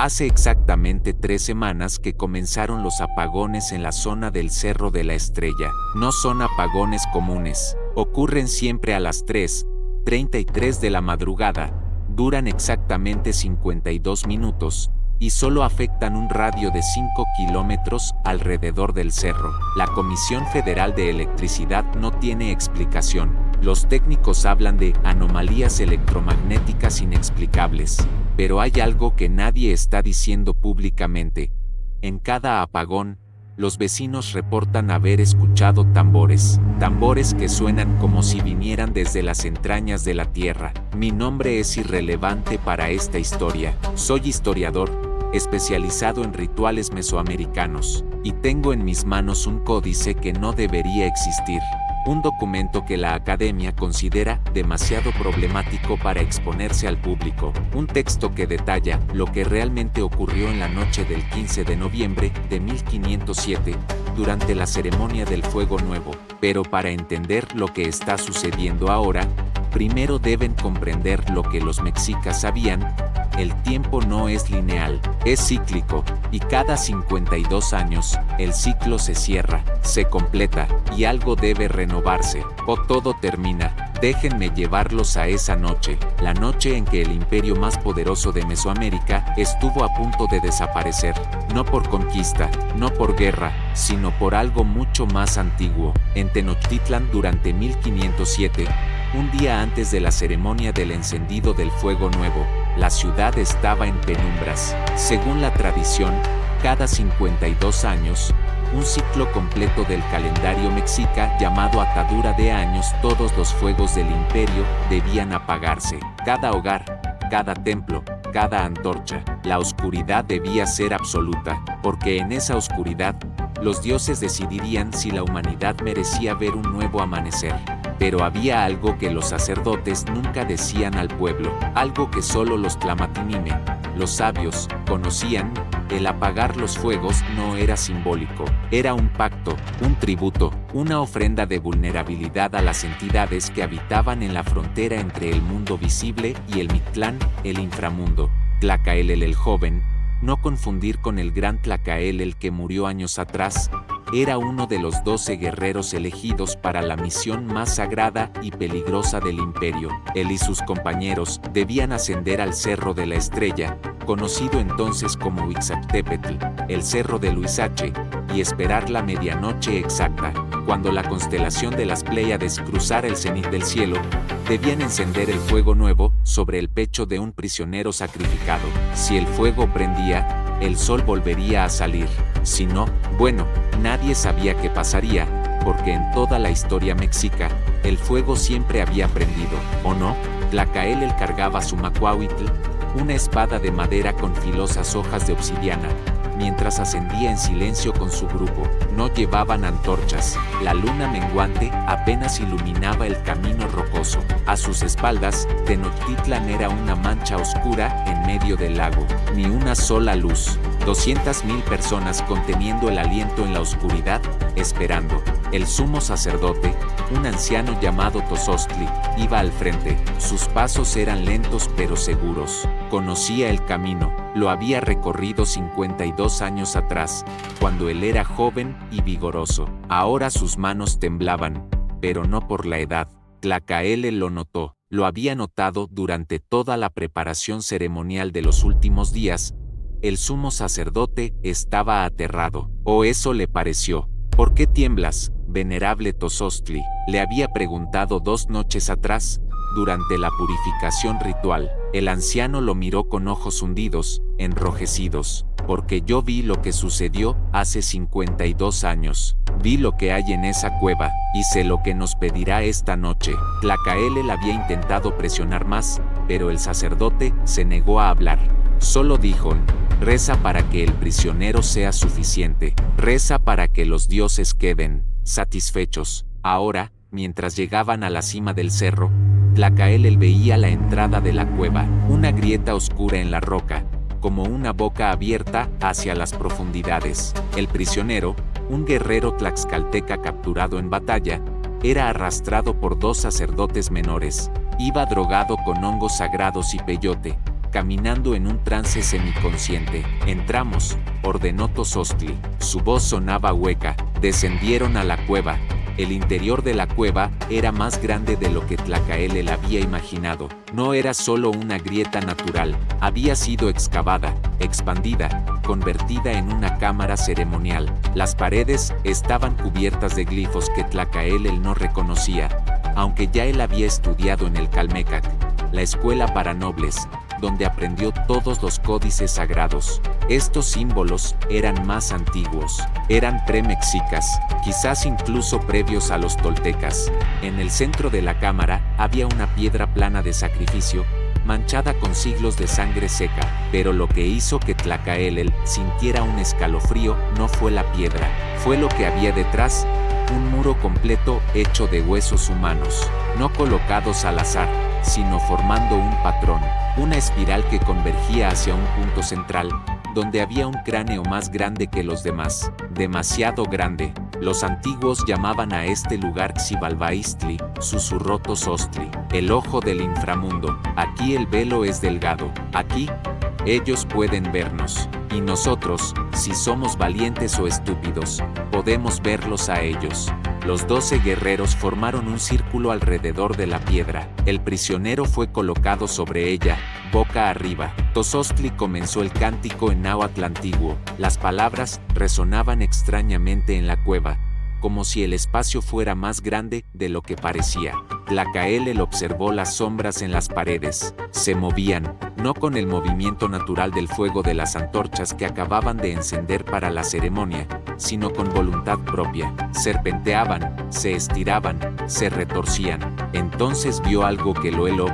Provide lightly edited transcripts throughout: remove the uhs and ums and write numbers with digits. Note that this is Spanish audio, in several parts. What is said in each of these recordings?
Hace exactamente 3 semanas que comenzaron los apagones en la zona del Cerro de la Estrella. No son apagones comunes. Ocurren siempre a las 3:33 de la madrugada, duran exactamente 52 minutos, y solo afectan un radio de 5 kilómetros alrededor del cerro. La Comisión Federal de Electricidad no tiene explicación. Los técnicos hablan de anomalías electromagnéticas inexplicables, pero hay algo que nadie está diciendo públicamente. En cada apagón, los vecinos reportan haber escuchado tambores que suenan como si vinieran desde las entrañas de la tierra. Mi nombre es irrelevante para esta historia. Soy historiador, especializado en rituales mesoamericanos, y tengo en mis manos un códice que no debería existir. Un documento que la academia considera demasiado problemático para exponerse al público. Un texto que detalla lo que realmente ocurrió en la noche del 15 de noviembre de 1507, durante la ceremonia del Fuego Nuevo. Pero para entender lo que está sucediendo ahora, primero deben comprender lo que los mexicas sabían: el tiempo no es lineal, es cíclico, y cada 52 años, el ciclo se cierra, se completa, y algo debe renovarse, o todo termina. Déjenme llevarlos a esa noche, la noche en que el imperio más poderoso de Mesoamérica estuvo a punto de desaparecer, no por conquista, no por guerra, sino por algo mucho más antiguo. En Tenochtitlan durante 1507, un día antes de la ceremonia del encendido del Fuego Nuevo, la ciudad estaba en penumbras. Según la tradición, cada 52 años, un ciclo completo del calendario mexica llamado atadura de años, todos los fuegos del imperio debían apagarse. Cada hogar, cada templo, cada antorcha. La oscuridad debía ser absoluta, porque en esa oscuridad, los dioses decidirían si la humanidad merecía ver un nuevo amanecer. Pero había algo que los sacerdotes nunca decían al pueblo, algo que solo los tlamatinime, los sabios, conocían. El apagar los fuegos no era simbólico, era un pacto, un tributo, una ofrenda de vulnerabilidad a las entidades que habitaban en la frontera entre el mundo visible y el Mictlán, el inframundo. Tlacaelel el joven, no confundir con el gran Tlacaelel que murió años atrás, era uno de los 12 guerreros elegidos para la misión más sagrada y peligrosa del imperio. Él y sus compañeros debían ascender al Cerro de la Estrella, conocido entonces como Huitzactépetl, el Cerro de Huizache, y esperar la medianoche exacta. Cuando la constelación de las Pléyades cruzara el cenit del cielo, debían encender el fuego nuevo sobre el pecho de un prisionero sacrificado. Si el fuego prendía, el sol volvería a salir. Si no, bueno, nadie sabía qué pasaría, porque en toda la historia mexica, el fuego siempre había prendido, ¿o no? Tlacaelel cargaba su macuahuitl, una espada de madera con filosas hojas de obsidiana, mientras ascendía en silencio con su grupo. No llevaban antorchas, la luna menguante apenas iluminaba el camino rocoso. A sus espaldas, Tenochtitlan era una mancha oscura en medio del lago, ni una sola luz. 200,000 personas conteniendo el aliento en la oscuridad, esperando. El sumo sacerdote, un anciano llamado Tosostli, iba al frente. Sus pasos eran lentos pero seguros. Conocía el camino, lo había recorrido 52 años atrás, cuando él era joven y vigoroso. Ahora sus manos temblaban, pero no por la edad. Tlacaelel lo notó, lo había notado durante toda la preparación ceremonial de los últimos días. El sumo sacerdote estaba aterrado, o eso le pareció. ¿Por qué tiemblas, venerable Tosostli?, le había preguntado 2 noches atrás, durante la purificación ritual. El anciano lo miró con ojos hundidos, enrojecidos. Porque yo vi lo que sucedió hace 52 años. Vi lo que hay en esa cueva, y sé lo que nos pedirá esta noche. Tlacaelel había intentado presionar más, pero el sacerdote se negó a hablar. Solo dijo: reza para que el prisionero sea suficiente. Reza para que los dioses queden satisfechos. Ahora, mientras llegaban a la cima del cerro, Tlacaelel veía la entrada de la cueva, una grieta oscura en la roca, como una boca abierta hacia las profundidades. El prisionero, un guerrero tlaxcalteca capturado en batalla, era arrastrado por 2 sacerdotes menores. Iba drogado con hongos sagrados y peyote. caminando en un trance semiconsciente. Entramos, ordenó Tozostli. Su voz sonaba hueca. Descendieron a la cueva. El interior de la cueva era más grande de lo que Tlacaelel había imaginado. No era solo una grieta natural, había sido excavada, expandida, convertida en una cámara ceremonial. Las paredes estaban cubiertas de glifos que Tlacaelel no reconocía, aunque ya él había estudiado en el Calmecac, la escuela para nobles, donde aprendió todos los códices sagrados. Estos símbolos eran más antiguos, eran premexicas, quizás incluso previos a los toltecas. En el centro de la cámara había una piedra plana de sacrificio, manchada con siglos de sangre seca, pero lo que hizo que Tlacaelel sintiera un escalofrío no fue la piedra, fue lo que había detrás, un muro completo hecho de huesos humanos, no colocados al azar, sino formando un patrón, una espiral que convergía hacia un punto central, donde había un cráneo más grande que los demás, demasiado grande. Los antiguos llamaban a este lugar Xibalbaistli, susurró Tozostli, el ojo del inframundo. Aquí el velo es delgado, aquí ellos pueden vernos, y nosotros, si somos valientes o estúpidos, podemos verlos a ellos. Los 12 guerreros formaron un círculo alrededor de la piedra. El prisionero fue colocado sobre ella, boca arriba. Tozostli comenzó el cántico en náhuatl antiguo. Las palabras resonaban extrañamente en la cueva, como si el espacio fuera más grande de lo que parecía. Tlacaelel observó las sombras en las paredes. Se movían, no con el movimiento natural del fuego de las antorchas que acababan de encender para la ceremonia, sino con voluntad propia. Serpenteaban, se estiraban, se retorcían. Entonces vio algo que lo heló.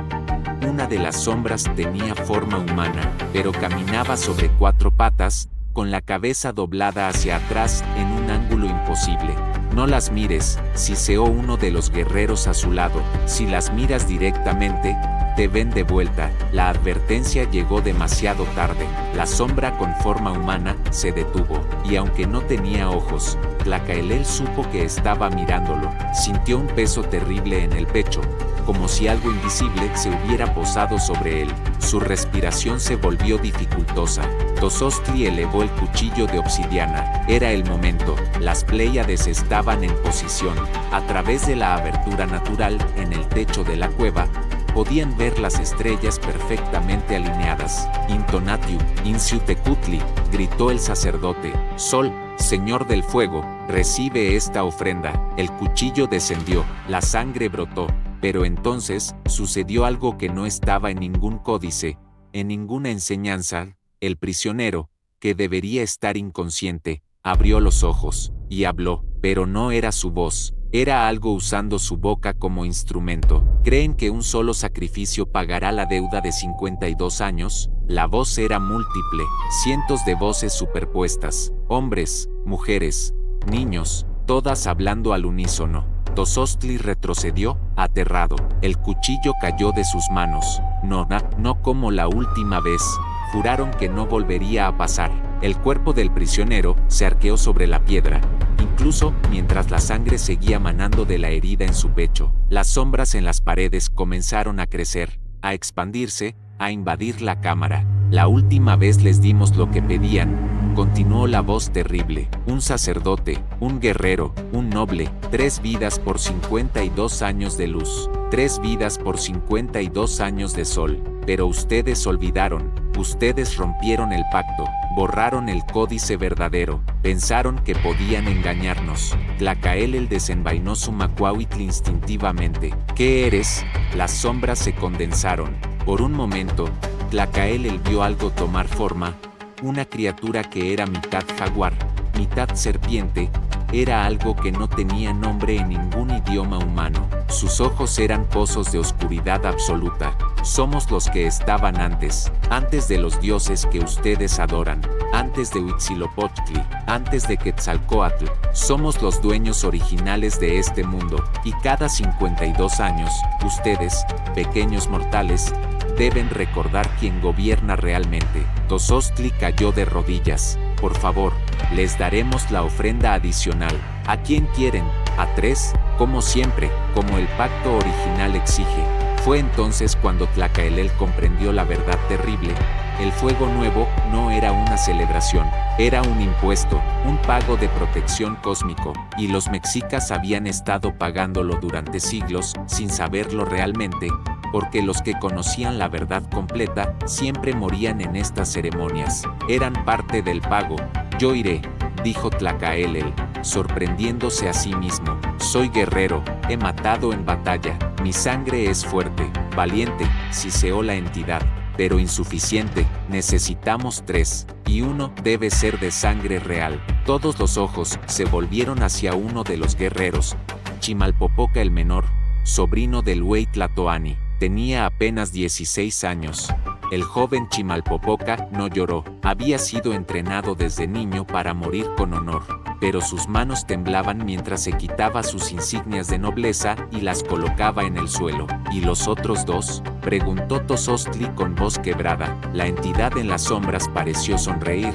Una de las sombras tenía forma humana, pero caminaba sobre 4 patas, con la cabeza doblada hacia atrás en un ángulo imposible. No las mires, siseó uno de los guerreros a su lado. Si las miras directamente, te ven de vuelta. La advertencia llegó demasiado tarde. La sombra con forma humana se detuvo, y aunque no tenía ojos, Tlacaelel supo que estaba mirándolo. Sintió un peso terrible en el pecho, como si algo invisible se hubiera posado sobre él. Su respiración se volvió dificultosa. Tozostli elevó el cuchillo de obsidiana. Era el momento. Las Pléyades estaban en posición. A través de la abertura natural en el techo de la cueva, podían ver las estrellas perfectamente alineadas. Intonatiu, Inciutecutli, gritó el sacerdote. Sol, Señor del Fuego, recibe esta ofrenda. El cuchillo descendió, la sangre brotó. Pero entonces, sucedió algo que no estaba en ningún códice, en ninguna enseñanza. El prisionero, que debería estar inconsciente, abrió los ojos, y habló, pero no era su voz, era algo usando su boca como instrumento. ¿Creen que un solo sacrificio pagará la deuda de 52 años? La voz era múltiple, cientos de voces superpuestas, hombres, mujeres, niños, todas hablando al unísono. Tozostli retrocedió, aterrado. El cuchillo cayó de sus manos. No como la última vez. Juraron que no volvería a pasar. El cuerpo del prisionero se arqueó sobre la piedra, incluso mientras la sangre seguía manando de la herida en su pecho. Las sombras en las paredes comenzaron a crecer, a expandirse, a invadir la cámara. La última vez les dimos lo que pedían, continuó la voz terrible. Un sacerdote, un guerrero, un noble, 3 vidas por 52 años de luz, 3 vidas por 52 años de sol. Pero ustedes olvidaron, ustedes rompieron el pacto, borraron el códice verdadero, pensaron que podían engañarnos. Tlacaelel desenvainó su macuahuitl instintivamente. ¿Qué eres? Las sombras se condensaron. Por un momento, Tlacaelel vio algo tomar forma, una criatura que era mitad jaguar, mitad serpiente. Era algo que no tenía nombre en ningún idioma humano. Sus ojos eran pozos de oscuridad absoluta. Somos los que estaban antes de los dioses que ustedes adoran, antes de Huitzilopochtli, antes de Quetzalcóatl. Somos los dueños originales de este mundo, y cada 52 años, ustedes, pequeños mortales, deben recordar quién gobierna realmente. Tozostli cayó de rodillas. Por favor, les daremos la ofrenda adicional. ¿A quién quieren? ¿A 3? Como siempre, como el pacto original exige. Fue entonces cuando Tlacaelel comprendió la verdad terrible. El fuego nuevo no era una celebración, era un impuesto, un pago de protección cósmico, y los mexicas habían estado pagándolo durante siglos, sin saberlo realmente, porque los que conocían la verdad completa siempre morían en estas ceremonias. Eran parte del pago. Yo iré, dijo Tlacaelel, sorprendiéndose a sí mismo. Soy guerrero, he matado en batalla, mi sangre es fuerte, valiente, siseó la entidad, pero insuficiente, necesitamos 3, y uno debe ser de sangre real. Todos los ojos se volvieron hacia uno de los guerreros, Chimalpopoca el menor, sobrino del Huey Tlatoani. Tenía apenas 16 años. El joven Chimalpopoca no lloró, había sido entrenado desde niño para morir con honor, pero sus manos temblaban mientras se quitaba sus insignias de nobleza y las colocaba en el suelo. ¿Y los otros 2? Preguntó Tozostli con voz quebrada. La entidad en las sombras pareció sonreír,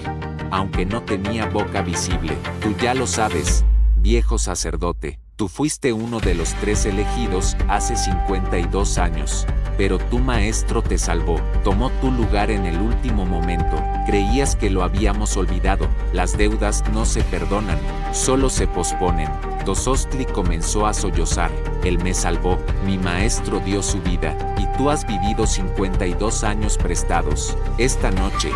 aunque no tenía boca visible. Tú ya lo sabes, viejo sacerdote. Tú fuiste uno de los 3 elegidos hace 52 años, pero tu maestro te salvó, tomó tu lugar en el último momento. Creías que lo habíamos olvidado. Las deudas no se perdonan, solo se posponen. Tozostli comenzó a sollozar. Él me salvó, mi maestro dio su vida, y tú has vivido 52 años prestados. Esta noche,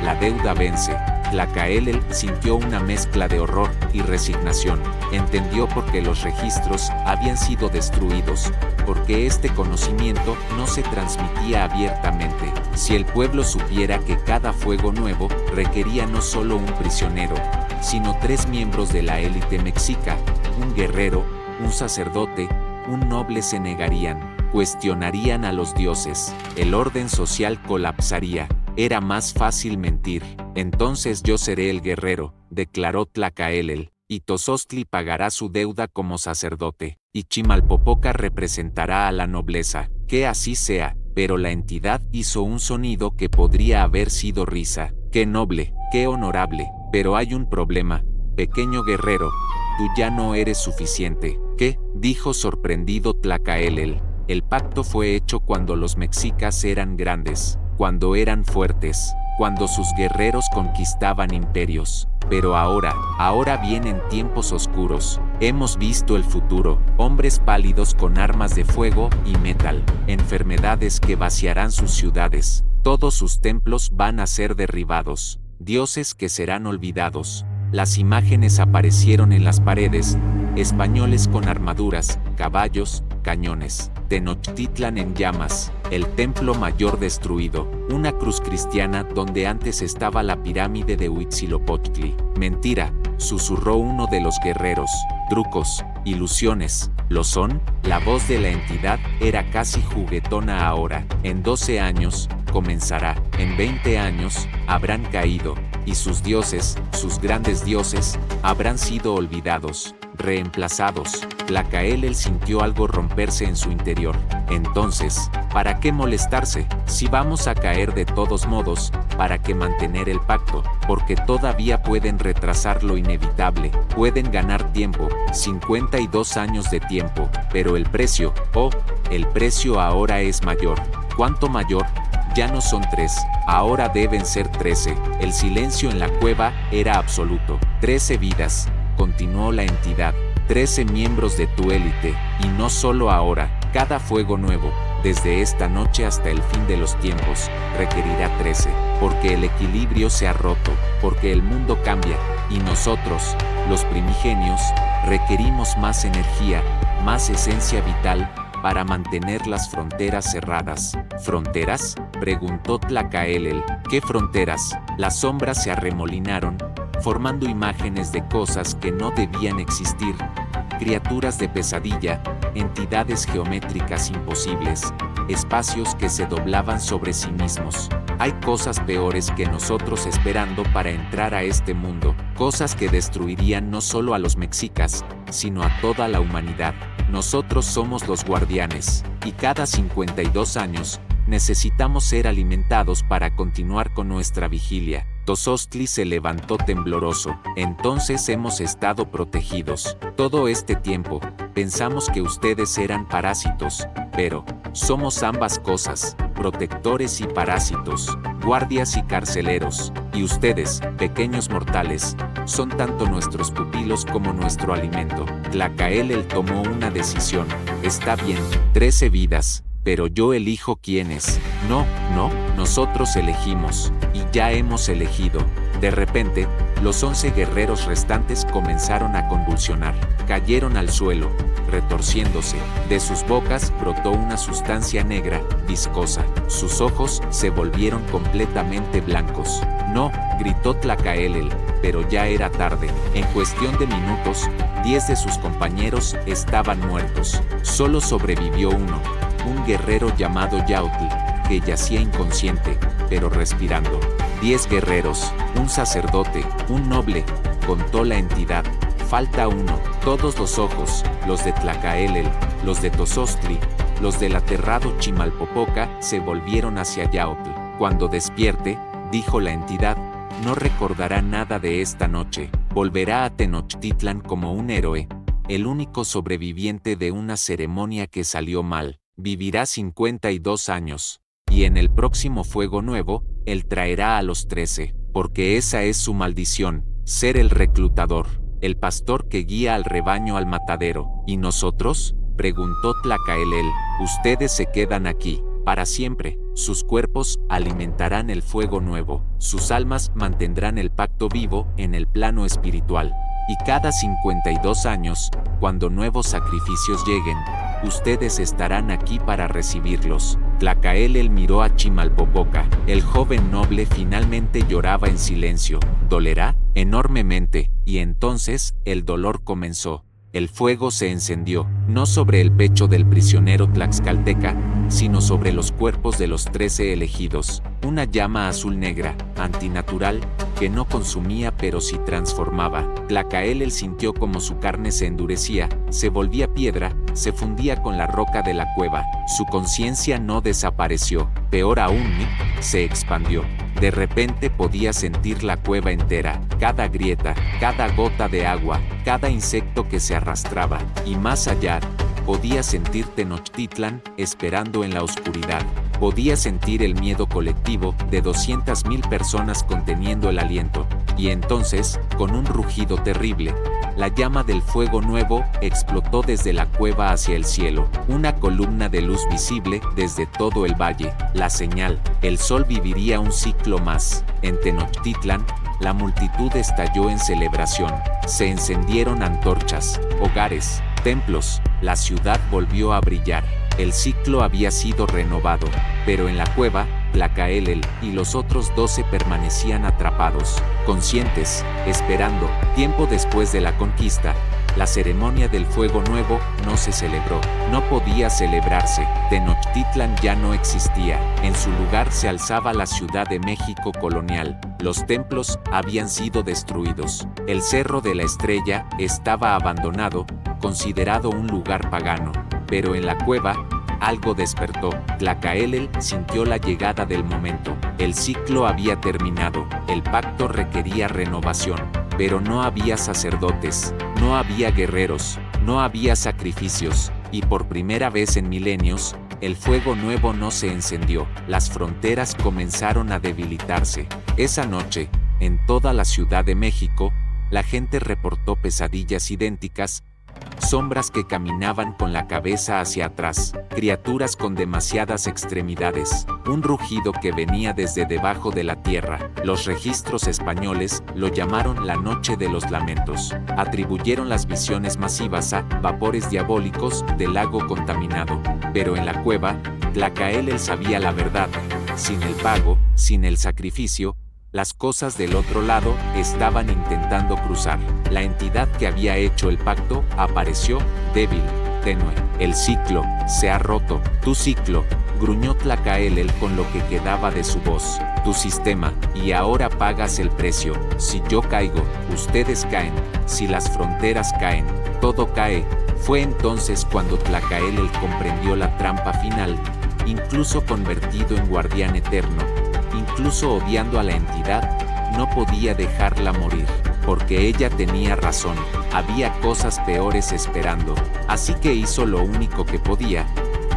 la deuda vence. Tlacaelel sintió una mezcla de horror y resignación. Entendió por qué los registros habían sido destruidos, porque este conocimiento no se transmitía abiertamente. Si el pueblo supiera que cada fuego nuevo requería no solo un prisionero, sino 3 miembros de la élite mexica, un guerrero, un sacerdote, un noble, se negarían, cuestionarían a los dioses, el orden social colapsaría. Era más fácil mentir. Entonces yo seré el guerrero, declaró Tlacaelel, y Tozostli pagará su deuda como sacerdote, y Chimalpopoca representará a la nobleza. Que así sea. Pero la entidad hizo un sonido que podría haber sido risa. Qué noble, qué honorable. Pero hay un problema, pequeño guerrero, tú ya no eres suficiente. ¿Qué? Dijo sorprendido Tlacaelel. El pacto fue hecho cuando los mexicas eran grandes, cuando eran fuertes, cuando sus guerreros conquistaban imperios. Pero ahora vienen tiempos oscuros. Hemos visto el futuro, hombres pálidos con armas de fuego y metal, enfermedades que vaciarán sus ciudades, todos sus templos van a ser derribados, dioses que serán olvidados. Las imágenes aparecieron en las paredes, españoles con armaduras, caballos, cañones, Tenochtitlan en llamas, el templo mayor destruido, una cruz cristiana donde antes estaba la pirámide de Huitzilopochtli. Mentira, susurró uno de los guerreros. Trucos, ilusiones, ¿lo son? La voz de la entidad era casi juguetona ahora. En 12 años, comenzará. En 20 años, habrán caído, y sus dioses, sus grandes dioses, habrán sido olvidados, reemplazados. Tlacaelel sintió algo romperse en su interior. Entonces, ¿para qué molestarse? Si vamos a caer de todos modos, ¿para qué mantener el pacto? Porque todavía pueden retrasar lo inevitable, pueden ganar tiempo, 52 años de tiempo, pero el precio, el precio ahora es mayor. ¿Cuánto mayor? Ya no son 3, ahora deben ser 13. El silencio en la cueva era absoluto. 13 vidas, continuó la entidad. 13 miembros de tu élite, y no solo ahora. Cada fuego nuevo, desde esta noche hasta el fin de los tiempos, requerirá 13, porque el equilibrio se ha roto, porque el mundo cambia, y nosotros, los primigenios, requerimos más energía, más esencia vital, para mantener las fronteras cerradas. ¿Fronteras?, preguntó Tlacaelel. ¿Qué fronteras? Las sombras se arremolinaron, formando imágenes de cosas que no debían existir, criaturas de pesadilla, entidades geométricas imposibles, espacios que se doblaban sobre sí mismos. Hay cosas peores que nosotros esperando para entrar a este mundo, cosas que destruirían no solo a los mexicas, sino a toda la humanidad. Nosotros somos los guardianes, y cada 52 años, necesitamos ser alimentados para continuar con nuestra vigilia. Tozostli se levantó tembloroso. Entonces hemos estado protegidos. Todo este tiempo, pensamos que ustedes eran parásitos, pero Somos ambas cosas, protectores y parásitos, guardias y carceleros, y ustedes, pequeños mortales, son tanto nuestros pupilos como nuestro alimento. Tlacaelel tomó una decisión. Está bien, 13 vidas, pero yo elijo quiénes. No, nosotros elegimos, y ya hemos elegido. De repente, los 11 guerreros restantes comenzaron a convulsionar. Cayeron al suelo, retorciéndose. De sus bocas brotó una sustancia negra, viscosa. Sus ojos se volvieron completamente blancos. No, gritó Tlacaelel, pero ya era tarde. En cuestión de minutos, 10 de sus compañeros estaban muertos. Solo sobrevivió uno, un guerrero llamado Yautl, que yacía inconsciente, pero respirando. 10 guerreros, un sacerdote, un noble, contó la entidad. Falta uno. Todos los ojos, los de Tlacaelel, los de Tozostli, los del aterrado Chimalpopoca, se volvieron hacia Yautl. Cuando despierte, dijo la entidad, no recordará nada de esta noche. Volverá a Tenochtitlan como un héroe, el único sobreviviente de una ceremonia que salió mal. Vivirá 52 años. Y en el próximo fuego nuevo, él traerá a los 13, porque esa es su maldición, ser el reclutador, el pastor que guía al rebaño al matadero. ¿Y nosotros?, preguntó Tlacaelel. Ustedes se quedan aquí, para siempre. Sus cuerpos alimentarán el fuego nuevo, sus almas mantendrán el pacto vivo en el plano espiritual. Y cada 52 años, cuando nuevos sacrificios lleguen, ustedes estarán aquí para recibirlos. Tlacaelel miró a Chimalpopoca. El joven noble finalmente lloraba en silencio. ¿Dolerá? Enormemente. Y entonces, el dolor comenzó. El fuego se encendió, no sobre el pecho del prisionero tlaxcalteca, sino sobre los cuerpos de los 13 elegidos. Una llama azul negra, antinatural, que no consumía pero sí transformaba. Tlacaelel sintió como su carne se endurecía, se volvía piedra, se fundía con la roca de la cueva. Su conciencia no desapareció, peor aún, se expandió. De repente podía sentir la cueva entera, cada grieta, cada gota de agua, cada insecto que se arrastraba, y más allá, podía sentir Tenochtitlan esperando en la oscuridad. Podía sentir el miedo colectivo de 200.000 personas conteniendo el aliento. Y entonces, con un rugido terrible, la llama del fuego nuevo explotó desde la cueva hacia el cielo. Una columna de luz visible desde todo el valle. La señal, el sol viviría un ciclo más. En Tenochtitlan, la multitud estalló en celebración. Se encendieron antorchas, hogares, templos. La ciudad volvió a brillar. El ciclo había sido renovado, pero en la cueva, Tlacaelel y los otros 12 permanecían atrapados, conscientes, esperando. Tiempo después de la conquista, la ceremonia del fuego nuevo no se celebró, no podía celebrarse. Tenochtitlan ya no existía, en su lugar se alzaba la Ciudad de México colonial. Los templos habían sido destruidos. El Cerro de la Estrella estaba abandonado, considerado un lugar pagano. Pero en la cueva, algo despertó. Tlacaelel sintió la llegada del momento. El ciclo había terminado. El pacto requería renovación. Pero no había sacerdotes, no había guerreros, no había sacrificios. Y por primera vez en milenios, el fuego nuevo no se encendió. Las fronteras comenzaron a debilitarse. Esa noche, en toda la Ciudad de México, la gente reportó pesadillas idénticas. Sombras que caminaban con la cabeza hacia atrás, criaturas con demasiadas extremidades, un rugido que venía desde debajo de la tierra. Los registros españoles lo llamaron la Noche de los Lamentos. Atribuyeron las visiones masivas a vapores diabólicos del lago contaminado. Pero en la cueva, Tlacaelel sabía la verdad. Sin el pago, sin el sacrificio, las cosas del otro lado estaban intentando cruzar. La entidad que había hecho el pacto apareció, débil, tenue. El ciclo se ha roto. Tu ciclo, gruñó Tlacaelel con lo que quedaba de su voz. Tu sistema, y ahora pagas el precio. Si yo caigo, ustedes caen. Si las fronteras caen, todo cae. Fue entonces cuando Tlacaelel comprendió la trampa final, incluso convertido en guardián eterno. Incluso odiando a la entidad, no podía dejarla morir, porque ella tenía razón, había cosas peores esperando, así que hizo lo único que podía,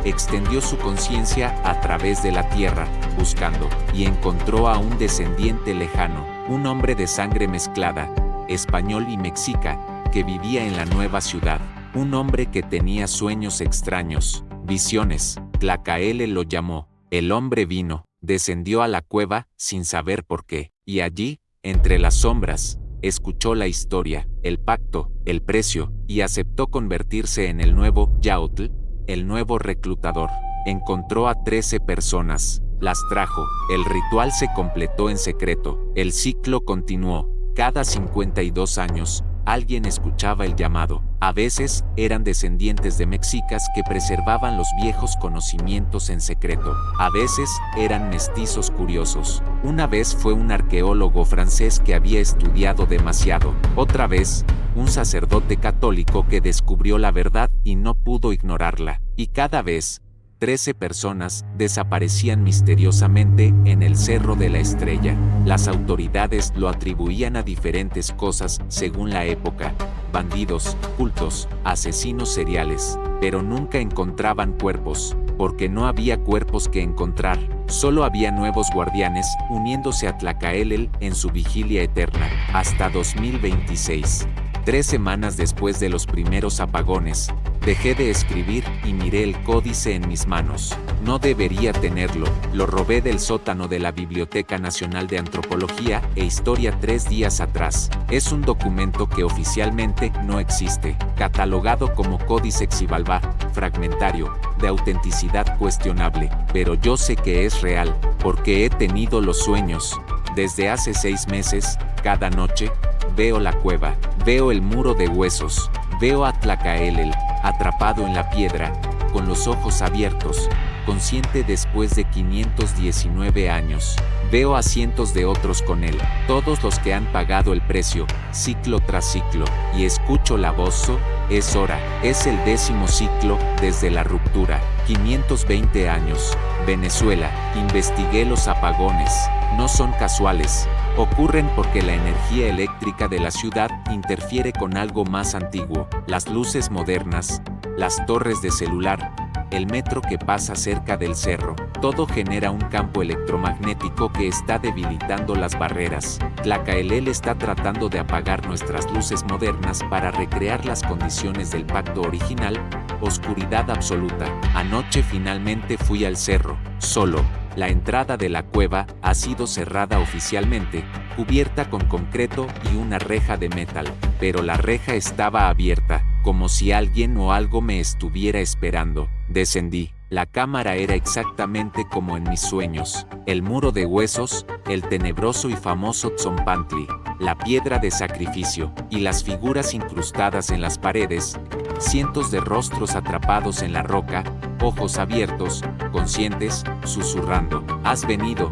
extendió su conciencia a través de la tierra, buscando, y encontró a un descendiente lejano, un hombre de sangre mezclada, español y mexica, que vivía en la nueva ciudad, un hombre que tenía sueños extraños, visiones. Tlacaele lo llamó. El hombre vino, descendió a la cueva, sin saber por qué, y allí, entre las sombras, escuchó la historia, el pacto, el precio, y aceptó convertirse en el nuevo Yautl, el nuevo reclutador. Encontró a 13 personas, las trajo, el ritual se completó en secreto, el ciclo continuó. Cada 52 años, alguien escuchaba el llamado. A veces, eran descendientes de mexicas que preservaban los viejos conocimientos en secreto. A veces, eran mestizos curiosos. Una vez fue un arqueólogo francés que había estudiado demasiado. Otra vez, un sacerdote católico que descubrió la verdad y no pudo ignorarla. Y cada vez, 13 personas desaparecían misteriosamente en el Cerro de la Estrella. Las autoridades lo atribuían a diferentes cosas según la época: bandidos, cultos, asesinos seriales, pero nunca encontraban cuerpos, porque no había cuerpos que encontrar. Solo había nuevos guardianes uniéndose a Tlacaelel en su vigilia eterna, hasta 2026. 3 semanas después de los primeros apagones, dejé de escribir y miré el códice en mis manos. No debería tenerlo, lo robé del sótano de la Biblioteca Nacional de Antropología e Historia 3 días atrás. Es un documento que oficialmente no existe, catalogado como Códice Xibalbá, fragmentario, de autenticidad cuestionable, pero yo sé que es real, porque he tenido los sueños. Desde hace 6 meses, cada noche, veo la cueva, veo el muro de huesos, veo a Tlacaelel, atrapado en la piedra, con los ojos abiertos, consciente después de 519 años. Veo a cientos de otros con él, todos los que han pagado el precio, ciclo tras ciclo, y escucho la voz: es hora, es el 10º ciclo, desde la ruptura, 520 años. Venezuela, investigué los apagones, no son casuales. Ocurren porque la energía eléctrica de la ciudad interfiere con algo más antiguo, las luces modernas, las torres de celular, el metro que pasa cerca del cerro. Todo genera un campo electromagnético que está debilitando las barreras. Tlacaelel está tratando de apagar nuestras luces modernas para recrear las condiciones del pacto original, oscuridad absoluta. Anoche finalmente fui al cerro, solo. La entrada de la cueva ha sido cerrada oficialmente, cubierta con concreto y una reja de metal, pero la reja estaba abierta, como si alguien o algo me estuviera esperando. Descendí. La cámara era exactamente como en mis sueños. El muro de huesos, el tenebroso y famoso Tzompantli, la piedra de sacrificio, y las figuras incrustadas en las paredes, cientos de rostros atrapados en la roca, ojos abiertos, conscientes, susurrando. «Has venido»,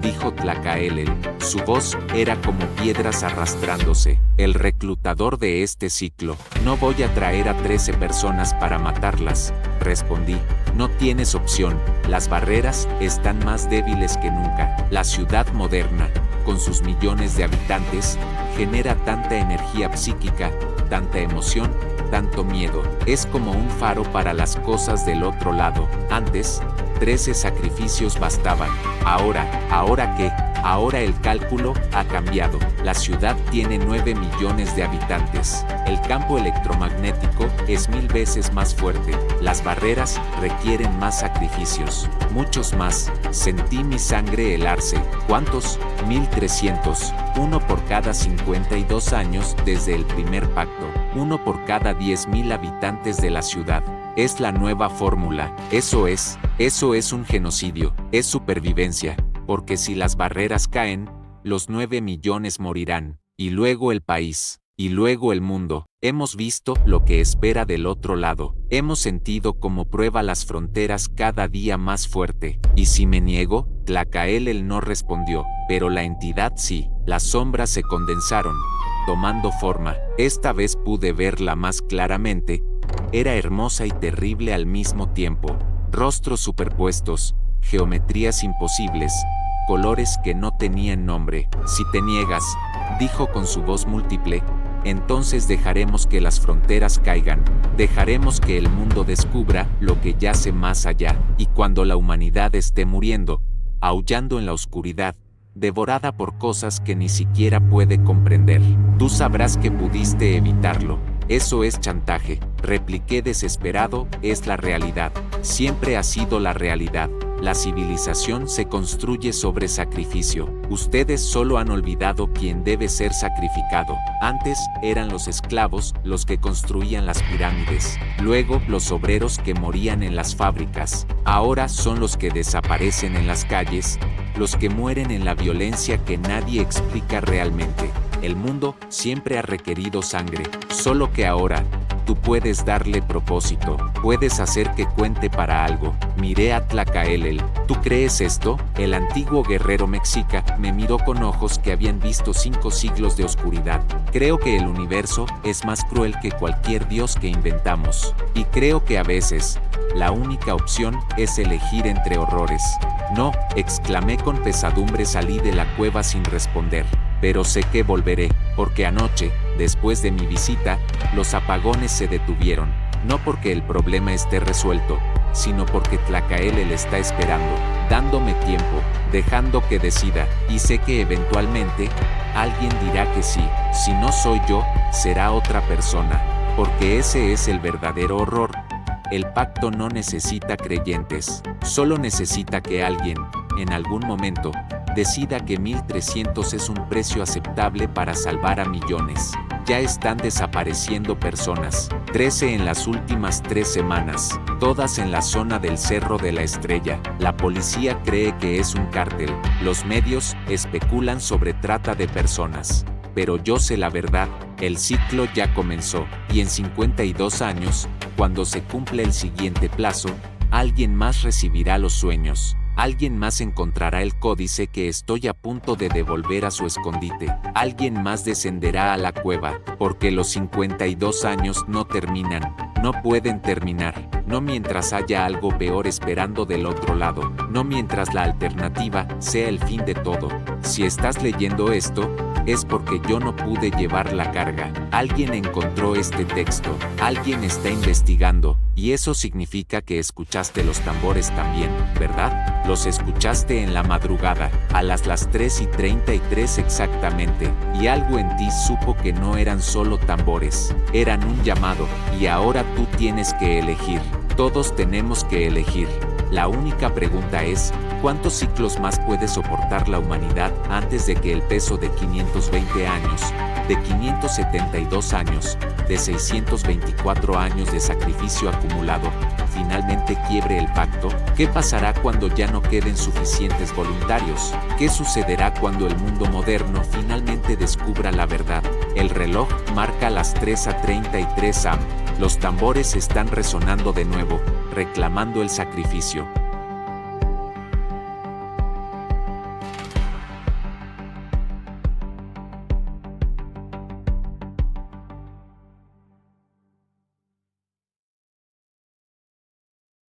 dijo Tlacaelel. Su voz era como piedras arrastrándose. «El reclutador de este ciclo. No voy a traer a 13 personas para matarlas», respondí. «No tienes opción, las barreras están más débiles que nunca. La ciudad moderna, con sus millones de habitantes, genera tanta energía psíquica, tanta emoción, tanto miedo. Es como un faro para las cosas del otro lado. Antes, 13 sacrificios bastaban. ¿Ahora qué? Ahora el cálculo ha cambiado. La ciudad tiene 9 millones de habitantes. El campo electromagnético es 1000 veces más fuerte. Las barreras requieren más sacrificios. Muchos más. Sentí mi sangre helarse. ¿Cuántos? 1300. Uno por cada 52 años desde el primer pacto. Uno por cada 10.000 habitantes de la ciudad. Es la nueva fórmula. Eso es un genocidio. Es supervivencia. Porque si las barreras caen, los 9 millones morirán, y luego el país, y luego el mundo. Hemos visto lo que espera del otro lado. Hemos sentido como prueba las fronteras cada día más fuerte. ¿Y si me niego? Tlacaelel no respondió, pero la entidad sí. Las sombras se condensaron, tomando forma. Esta vez pude verla más claramente. Era hermosa y terrible al mismo tiempo. Rostros superpuestos, geometrías imposibles, colores que no tenían nombre. Si te niegas, dijo con su voz múltiple, entonces dejaremos que las fronteras caigan, dejaremos que el mundo descubra lo que yace más allá, y cuando la humanidad esté muriendo, aullando en la oscuridad, devorada por cosas que ni siquiera puede comprender, tú sabrás que pudiste evitarlo. Eso es chantaje, repliqué desesperado, es la realidad, siempre ha sido la realidad. La civilización se construye sobre sacrificio. Ustedes solo han olvidado quién debe ser sacrificado. Antes, eran los esclavos los que construían las pirámides. Luego, los obreros que morían en las fábricas. Ahora son los que desaparecen en las calles, los que mueren en la violencia que nadie explica realmente. El mundo siempre ha requerido sangre, solo que ahora, tú puedes darle propósito, puedes hacer que cuente para algo. Miré a Tlacaelel. ¿Tú crees esto? El antiguo guerrero mexica me miró con ojos que habían visto 5 siglos de oscuridad. Creo que el universo es más cruel que cualquier dios que inventamos. Y creo que a veces, la única opción es elegir entre horrores. No, exclamé con pesadumbre, salí de la cueva sin responder. Pero sé que volveré, porque anoche, después de mi visita, los apagones se detuvieron, no porque el problema esté resuelto, sino porque Tlacaelel está esperando, dándome tiempo, dejando que decida, y sé que eventualmente, alguien dirá que sí, si no soy yo, será otra persona, porque ese es el verdadero horror. El pacto no necesita creyentes, solo necesita que alguien, en algún momento, decida que 1300 es un precio aceptable para salvar a millones. Ya están desapareciendo personas, 13 en las últimas 3 semanas, todas en la zona del Cerro de la Estrella. La policía cree que es un cártel, los medios especulan sobre trata de personas. Pero yo sé la verdad, el ciclo ya comenzó, y en 52 años, cuando se cumple el siguiente plazo, alguien más recibirá los sueños. Alguien más encontrará el códice que estoy a punto de devolver a su escondite. Alguien más descenderá a la cueva, porque los 52 años no terminan, no pueden terminar, no mientras haya algo peor esperando del otro lado, no mientras la alternativa sea el fin de todo. Si estás leyendo esto, es porque yo no pude llevar la carga. Alguien encontró este texto, alguien está investigando, y eso significa que escuchaste los tambores también, ¿verdad? Los escuchaste en la madrugada, a las 3:33 exactamente, y algo en ti supo que no eran solo tambores, eran un llamado, y ahora tú tienes que elegir. Todos tenemos que elegir. La única pregunta es, ¿cuántos ciclos más puede soportar la humanidad antes de que el peso de 520 años, de 572 años, de 624 años de sacrificio acumulado, finalmente quiebre el pacto? ¿Qué pasará cuando ya no queden suficientes voluntarios? ¿Qué sucederá cuando el mundo moderno finalmente descubra la verdad? El reloj marca las 3:33 am. Los tambores están resonando de nuevo, reclamando el sacrificio.